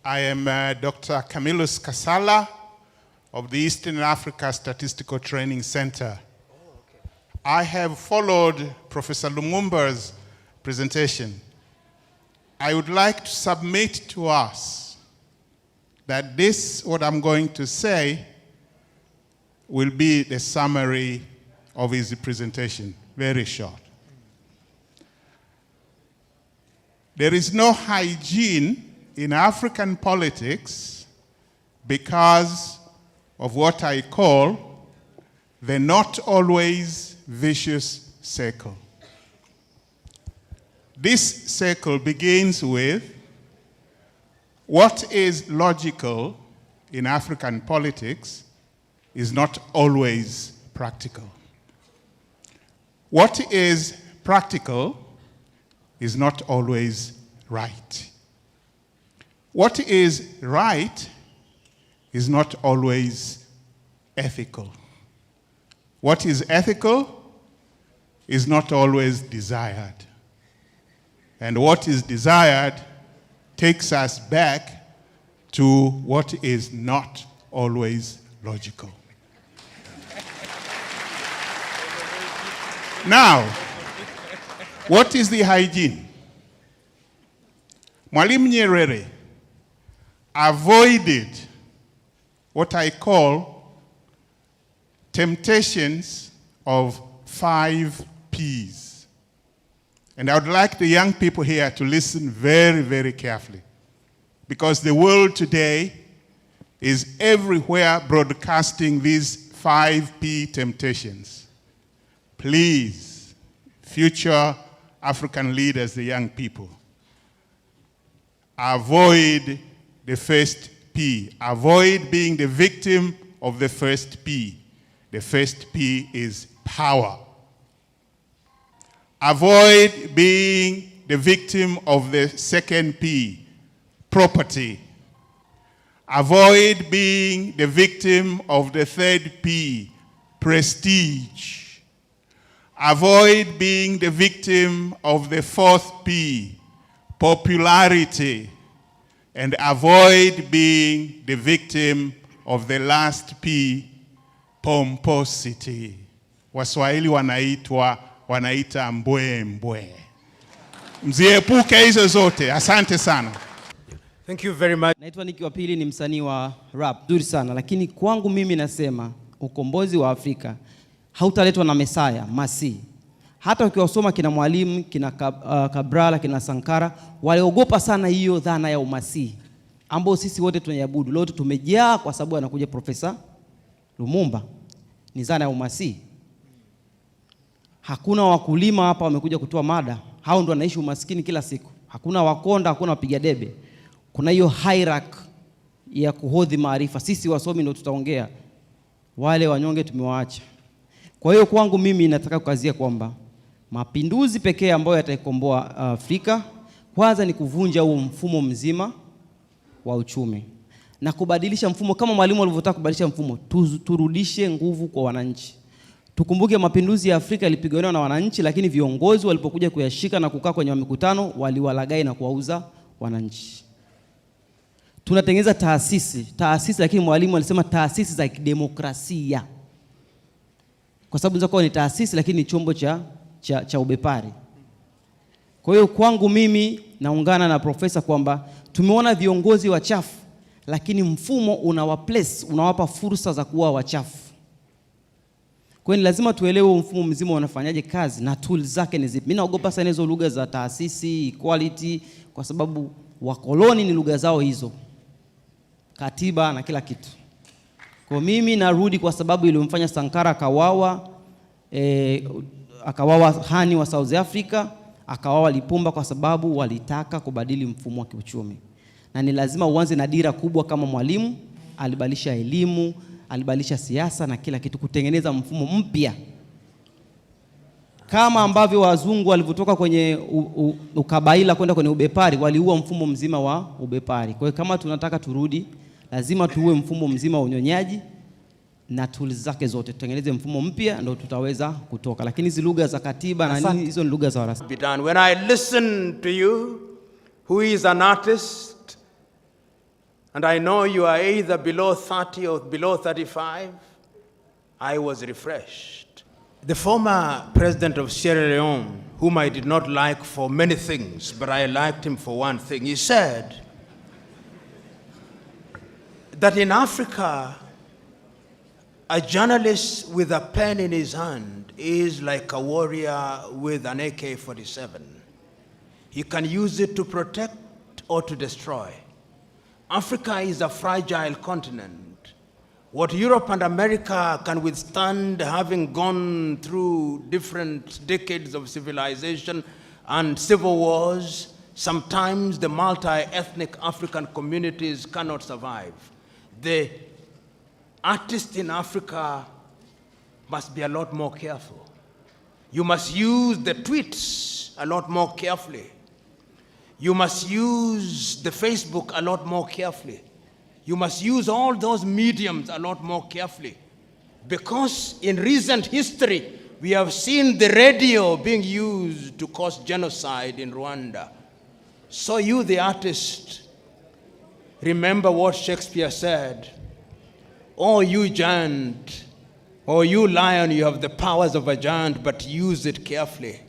I am Dr. Camillus Kasala of the Eastern Africa Statistical Training Center. I have followed Professor Lumumba's presentation. I would like to submit to us that this, what I'm going to say, will be the summary of his presentation, very short. There is no hygiene in African politics because of what I call the not always vicious circle. This circle begins with what is logical in African politics is not always practical. What is practical is not always right. What is right is not always ethical. What is ethical is not always desired. And what is desired takes us back to what is not always logical. Now, what is the hygiene? Mwalimu Nyerere avoided what I call temptations of 5 P's. And I would like the young people here to listen very, very carefully, because the world today is everywhere broadcasting these 5 P temptations. Please, future African leaders, the young people, avoid the first P. Avoid being the victim of the first P. The first P is power. Avoid being the victim of the second P, property. Avoid being the victim of the third P, prestige. Avoid being the victim of the fourth P, popularity. And avoid being the victim of the last P, pomposity. Waswahili wanaita mbwe mbwe. Mziepuke hizo zote. Asante sana. Thank you very much. Naitwa Niki wa Pili, ni msanii wa rap. Nzuri sana, lakini kwangu mimi nasema ukombozi wa Afrika hautaletwa na Mesaya, Masi. Hata ukiwasoma kina Mwalimu, kina Kabrala, kina Sankara, waliogopa sana hiyo dhana ya umasi ambao sisi wote tunaiabudu. Leo tumejaa kwa sababu anakuja Profesa Lumumba. Ni dhana ya umasi. Hakuna wakulima hapa wamekuja kutoa mada. Hao ndio wanaishi umaskini kila siku. Hakuna wakonda, hakuna wapiga debe. Kuna hiyo hierarchy ya kuhodhi maarifa. Sisi wasomi ndio tutaongea. Wale wanyonge tumewaacha. Kwa hiyo kwangu mimi nataka kukazia kwamba mapinduzi pekee ambayo yataikomboa Afrika kwanza ni kuvunja huo mfumo mzima wa uchumi na kubadilisha mfumo kama Mwalimu alivyotaka kubadilisha mfumo. Turudishe nguvu kwa wananchi. Tukumbuke mapinduzi ya Afrika yalipigwa na wananchi, lakini viongozi walipokuja kuyashika na kukaa kwenye mikutano waliwalagai na kuwauza wananchi. Tunatengeneza taasisi, lakini Mwalimu alisema taasisi za kidemokrasia. Kwa sababu nzako ni taasisi lakini ni chombo cha ubepari. Kwa hiyo kwangu mimi naungana na profesa kwamba tumeona viongozi wachafu, lakini mfumo unawapa fursa za kuwa wachafu. Kwa hiyo lazima tuelewe mfumo mzima unafanyaje kazi na tools zake ni zipi. Mimi naogopa sana hizo lugha za taasisi, equality, kwa sababu wakoloni ni lugha zao hizo. Katiba na kila kitu. Kwa mimi narudi kwa sababu ilimfanya Sankara akawawa Hani wa South Africa, akawawa Lipumba kwa sababu walitaka kubadili mfumo wa kiuchumi. Na ni lazima uanze na dira kubwa kama Mwalimu, alibadilisha elimu, alibadilisha siasa na kila kitu kutengeneza mfumo mpya. Kama ambavyo wazungu walivyotoka kwenye ukabaila kwenda kwenye ubepari, waliua mfumo mzima wa ubepari. Kwa hiyo kama tunataka turudi, lazima tuue mfumo mzima wa unyonyaji na tools zake zote. Tutengeneze mfumo mpya ndio tutaweza kutoka. Lakini hizo lugha za katiba na nini, hizo ni lugha za warasa. When I listen to you, who is an artist, And I know you are either below 30 or below 35. I was refreshed. The former president of Sierra Leone, whom I did not like for many things, but I liked him for one thing, he said that in Africa, a journalist with a pen in his hand is like a warrior with an AK-47. He can use it to protect or to destroy. Africa is a fragile continent. What Europe and America can withstand, having gone through different decades of civilization and civil wars, sometimes the multi-ethnic African communities cannot survive. The artists in Africa must be a lot more careful. You must use the tweets a lot more carefully. You must use the Facebook a lot more carefully. You must use all those mediums a lot more carefully. Because in recent history, we have seen the radio being used to cause genocide in Rwanda. So you, the artist, remember what Shakespeare said. Oh, you giant, or you lion, you have the powers of a giant, but use it carefully.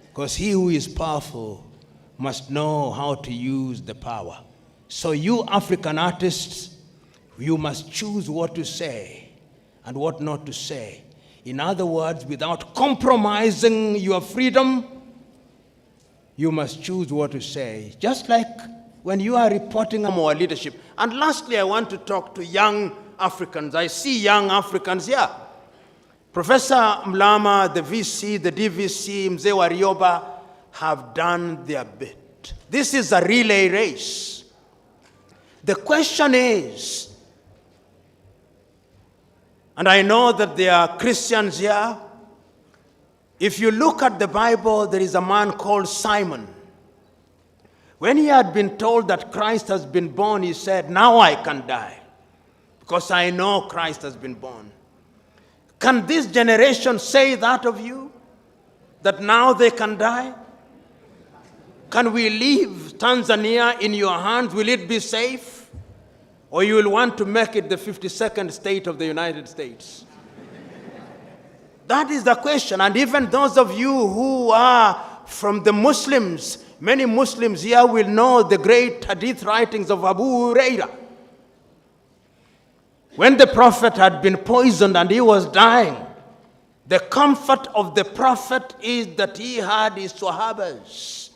Because he who is powerful must know how to use the power. So you African artists, you must choose what to say and what not to say. In other words, without compromising your freedom, you must choose what to say. Just like when you are reporting on our leadership. And lastly, I want to talk to young Africans. I see young Africans here. Professor Mlama, the VC, the DVC, Mzee Warioba have done their bit. This is a relay race. The question is, and I know that there are Christians here, if you look at the Bible, there is a man called Simon. When he had been told that Christ has been born, he said, now I can die, because I know Christ has been born. Can this generation say that of you? That now they can die? Can we leave Tanzania in your hands? Will it be safe? Or you will want to make it the 52nd state of the United States? That is the question. And even those of you who are from the Muslims, many Muslims here will know the great hadith writings of Abu Huraira. When the Prophet had been poisoned and he was dying, the comfort of the Prophet is that he had his Sahabas.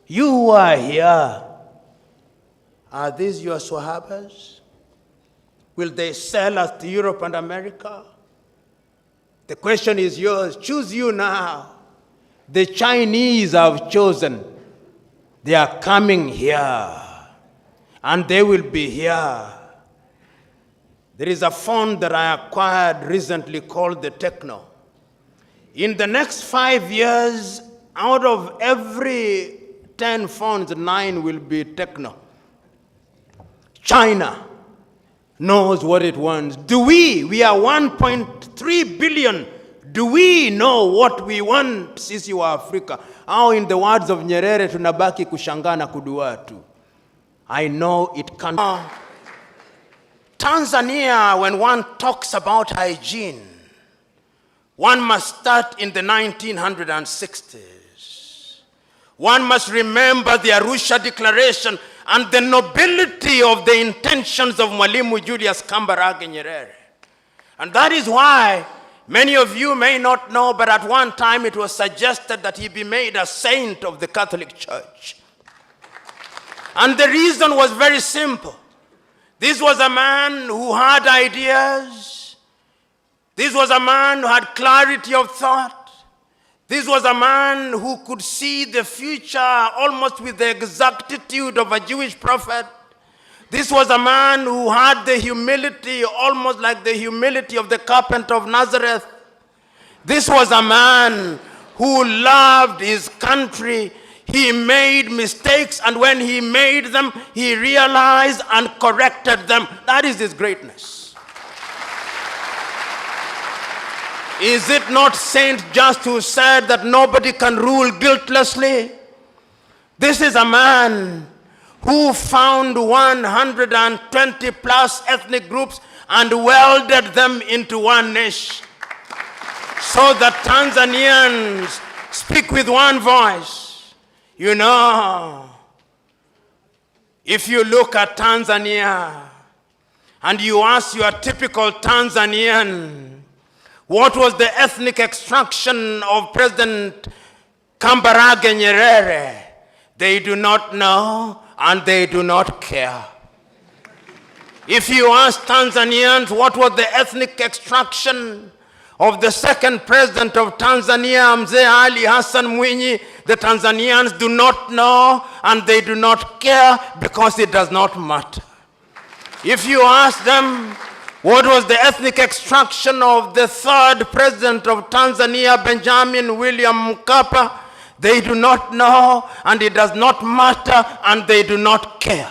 You who are here, are these your Sahabas? Will they sell us to Europe and America? The question is yours. Choose you now. The Chinese have chosen. They are coming here. And they will be here. There is a phone that I acquired recently called the Techno. In the next 5 years, out of every 10 phones, 9 will be Techno. China knows what it wants. We are 1.3 billion. Do we know what we want? Sisi wa Afrika. Au in the words of Nyerere, tunabaki kushangaa na kudua tu. I know it can. Tanzania, when one talks about hygiene, one must start in the 1960s. One must remember the Arusha Declaration and the nobility of the intentions of Mwalimu Julius Kambarage Nyerere. And that is why many of you may not know, but at one time it was suggested that he be made a saint of the Catholic Church. And the reason was very simple. This was a man who had ideas. This was a man who had clarity of thought. This was a man who could see the future almost with the exactitude of a Jewish prophet. This was a man who had the humility, almost like the humility of the carpenter of Nazareth. This was a man who loved his country. He made mistakes, and when he made them, he realized and corrected them. That is his greatness. Is it not Saint Just who said that nobody can rule guiltlessly? This is a man who found 120 plus ethnic groups and welded them into one nation, so that Tanzanians speak with one voice. You know, if you look at Tanzania and you ask your typical Tanzanian, what was the ethnic extraction of President Kambarage Nyerere? They do not know and they do not care. If you ask Tanzanians what was the ethnic extraction of the second president of Tanzania, Mzee Ali Hassan Mwinyi, the Tanzanians do not know and they do not care because it does not matter. If you ask them what was the ethnic extraction of the third president of Tanzania, Benjamin William Mkapa, they do not know and it does not matter and they do not care.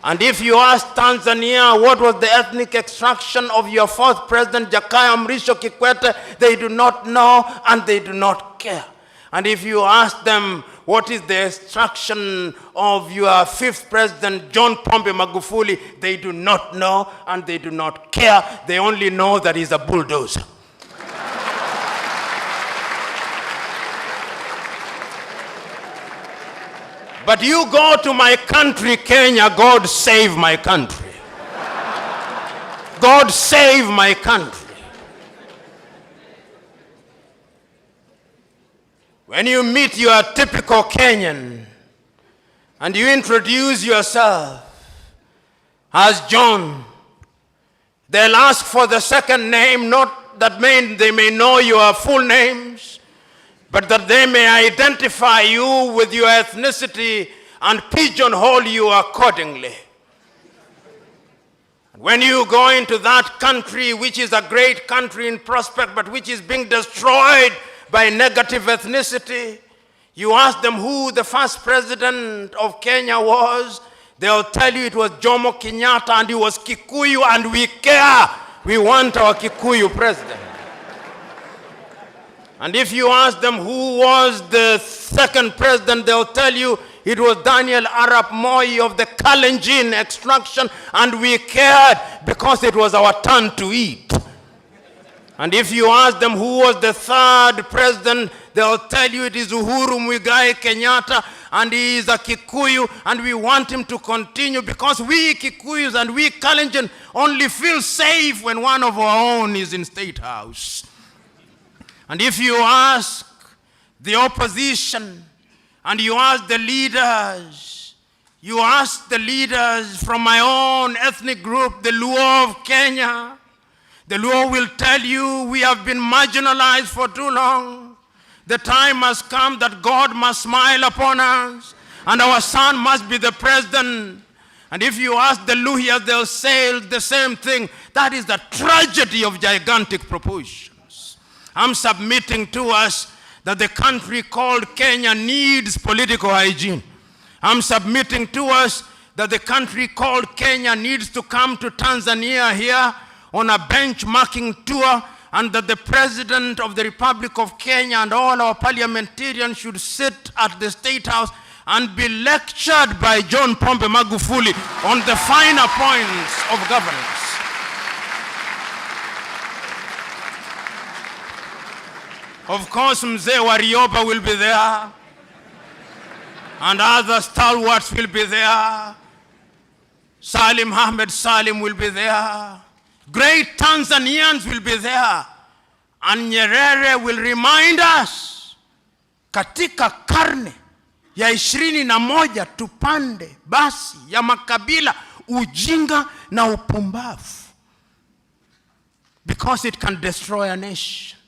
And if you ask Tanzania what was the ethnic extraction of your fourth president, Jakaya Mrisho Kikwete, they do not know and they do not care. And if you ask them what is the extraction of your fifth president, John Pombe Magufuli, they do not know and they do not care. They only know that he's a bulldozer. But you go to my country, Kenya, God save my country. God save my country. When you meet your typical Kenyan and you introduce yourself as John, they'll ask for the second name, not that they may know your full names, but that they may identify you with your ethnicity and pigeonhole you accordingly. When you go into that country, which is a great country in prospect, but which is being destroyed by negative ethnicity, you ask them who the first president of Kenya was, they'll tell you it was Jomo Kenyatta and he was Kikuyu, and we care. We want our Kikuyu president. And if you ask them who was the second president, they'll tell you it was Daniel Arap Moi of the Kalenjin extraction, and we cared because it was our turn to eat. And if you ask them who was the third president, they'll tell you it is Uhuru Muigai Kenyatta, and he is a Kikuyu, and we want him to continue because we Kikuyus and we Kalenjin only feel safe when one of our own is in State House. And if you ask the opposition and you ask the leaders from my own ethnic group, the Luo of Kenya, the Luo will tell you we have been marginalized for too long. The time has come that God must smile upon us and our son must be the president. And if you ask the Luhyas, they'll say the same thing. That is the tragedy of gigantic proportions. I'm submitting to us that the country called Kenya needs political hygiene. I'm submitting to us that the country called Kenya needs to come to Tanzania here on a benchmarking tour, and that the President of the Republic of Kenya and all our parliamentarians should sit at the State House and be lectured by John Pombe Magufuli on the finer points of governance. Of course, Mzee Warioba will be there, and other stalwarts will be there. Salim Ahmed Salim will be there. Great Tanzanians will be there. And Nyerere will remind us, katika karne ya 21 tupande basi ya makabila, ujinga na upumbavu, because it can destroy a nation.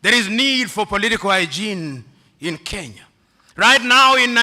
There is need for political hygiene in Kenya. Right now in